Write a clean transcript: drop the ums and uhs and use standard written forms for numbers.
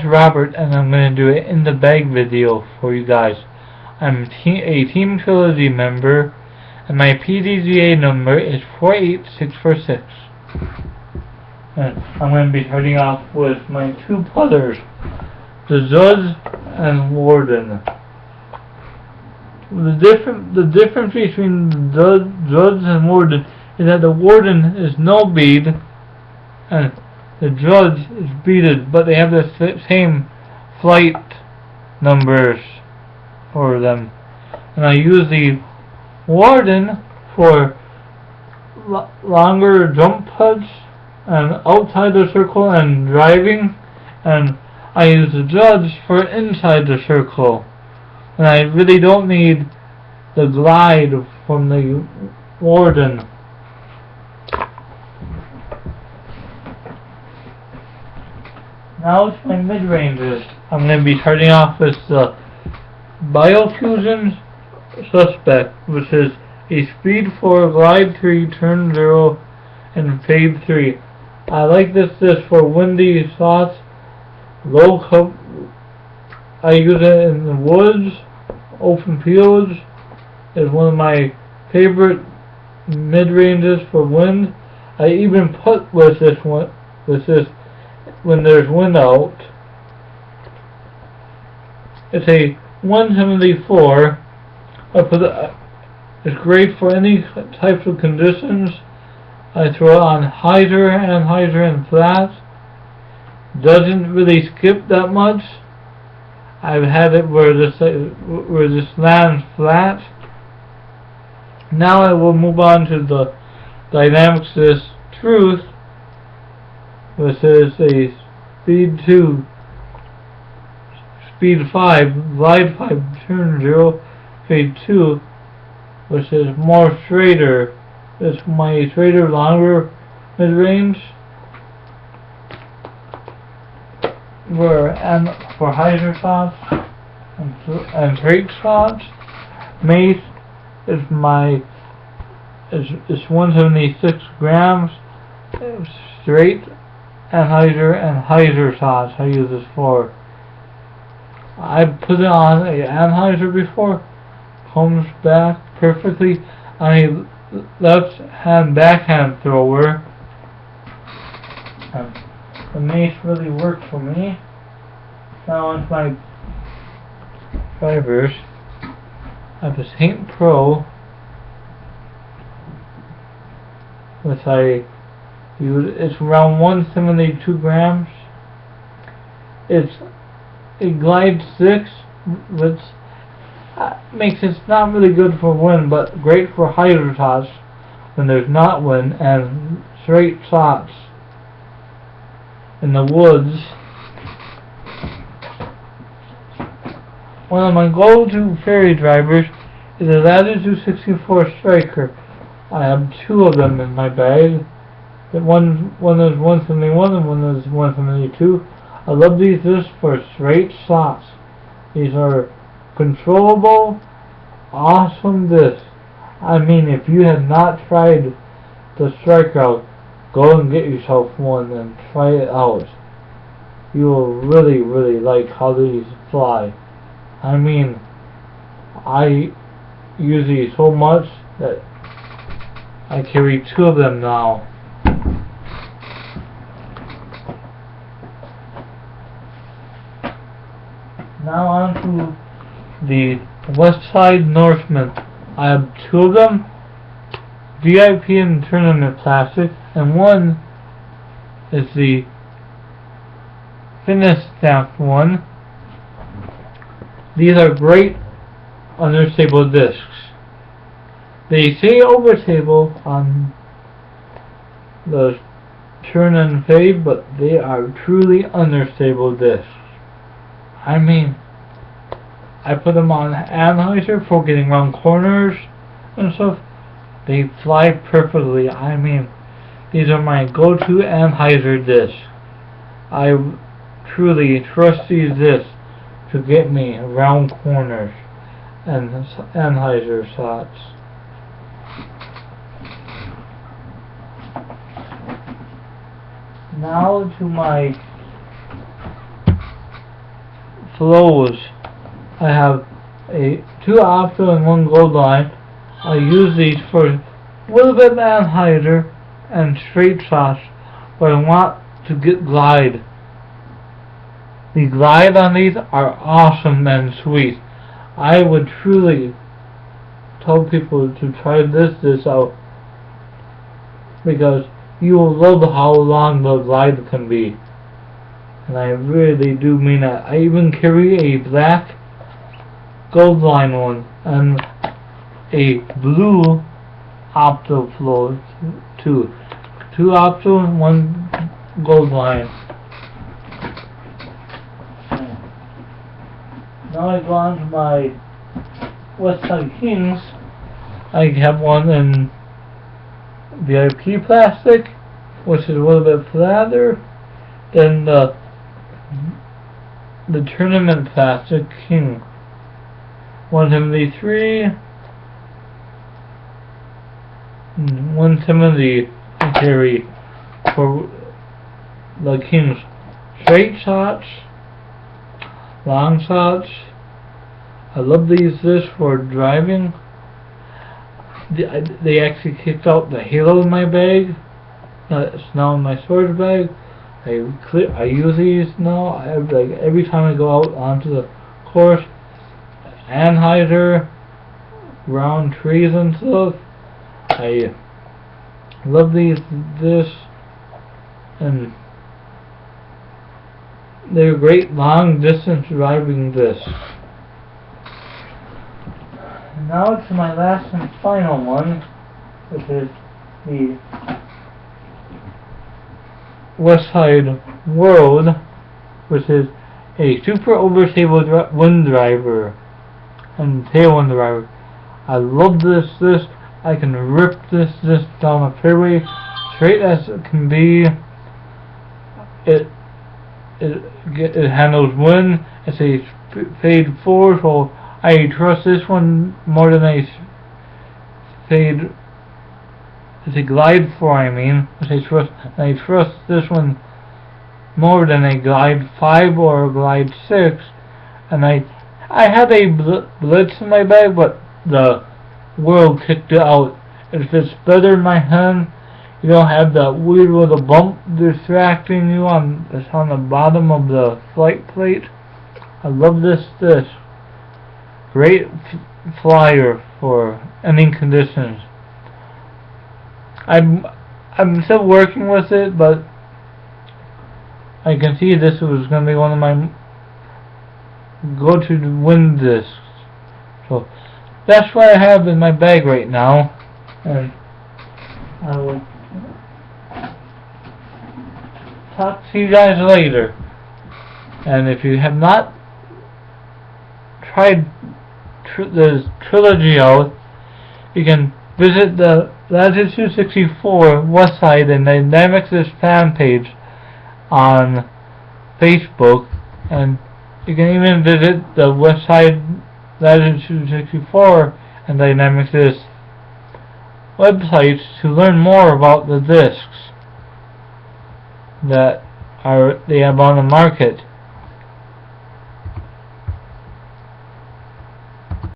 Robert, and I'm going to do it in the bag video for you guys. I'm a Team Trilogy member, and my PDGA number is 48646. And I'm going to be starting off with my two putters, the Judge and Warden. The difference between the Judge and Warden is that the Warden is no bead, and the Judge is beaded, but they have the same flight numbers for them. And I use the Warden for longer jump putts and outside the circle and driving, and I use the Judge for inside the circle. And I really don't need the glide from the Warden. Now to my mid-ranges. I'm going to be starting off with the Biofusion Suspect, which is a speed 4, glide 3, turn 0, and fade 3. I like this for windy spots, low cover. I use it in the woods, open fields. Is one of my favorite mid-ranges for wind. I even putt with this one, when there's wind out. It's a 174. It's great for any types of conditions. I throw it on hyzer and flat. Doesn't really skip that much. I've had it where this lands flat. Now I will move on to the Dynamics Truth. This is a speed 2, speed 5, glide 5, turn 0, fade 2, which is more straighter. It's my straighter, longer mid-range. For hyzer shots and straight shots, Mace is 176 grams straight. Anheuser shots I use this for. I put it on a Anheuser before, comes back perfectly on a left hand backhand thrower. The Mace really works for me. Now on my drivers, I have a St. Pro, which it's around 172 grams. It's a glide 6, which makes it not really good for wind, but great for hyzer shots when there's not wind, and straight shots in the woods. One of my go-to ferry drivers is a Latitude 64 Striker. I have two of them in my bag. One is 171 and one is 172. I love these discs for straight shots. These are controllable, awesome discs. I mean, if you have not tried the Striker out, go and get yourself one and try it out. You will really, really like how these fly. I mean, I use these so much that I carry two of them now. Now on to the Westside Norseman. I have two of them, VIP and Tournament Plastic, and one is the Finish Stamped one. These are great understable discs. They say overstable on the turn and fade, but they are truly understable discs. I mean, I put them on Anheuser for getting around corners and stuff. They fly perfectly. I mean, these are my go-to Anheuser discs. I truly trust these discs to get me around corners and Anheuser shots. Now to my flows. I have two optional and one gold line. I use these for a little bit of anhydrous and straight shots, but I want to get glide. The glide on these are awesome and sweet. I would truly tell people to try this out, because you will love how long the glide can be. And I really do mean that. I even carry a black gold line one and a blue opto flow too. Two opto and one gold line. Now I go on to my Westside Kings. I have one in VIP plastic, which is a little bit flatter than the tournament plastic King. 173, 170 I carry for the Kings. Straight shots, long shots. I love this for driving. They actually kicked out the halo in my bag. It's now in my storage bag. I use these now. Every time I go out onto the course, anhydrous, round trees and stuff. I love this, and they're great long distance driving this. Now to my last and final one, which is the Westside World, which is a super overstable wind driver and tailwind driver. I love this. I can rip this down the fairway straight as it can be. It handles wind. It's a fade 4, so I trust this one more than a fade. It's a glide 4, I mean. I trust this one more than a glide 5 or a glide 6. And I had a blitz in my bag, but the world kicked it out. It fits better in my hand. You don't have that weird little bump distracting you it's on the bottom of the flight plate. I love this. Great flyer for any conditions. I'm still working with it, but I can see this was going to be one of my go-to wind discs. So that's what I have in my bag right now, and I will talk to you guys later. And if you have not tried the Trilogy out, you can visit the Latitude 64 Westside and Dynamics fan page on Facebook, and you can even visit the Westside Latitude 64 and Dynamics websites to learn more about the discs that they have on the market.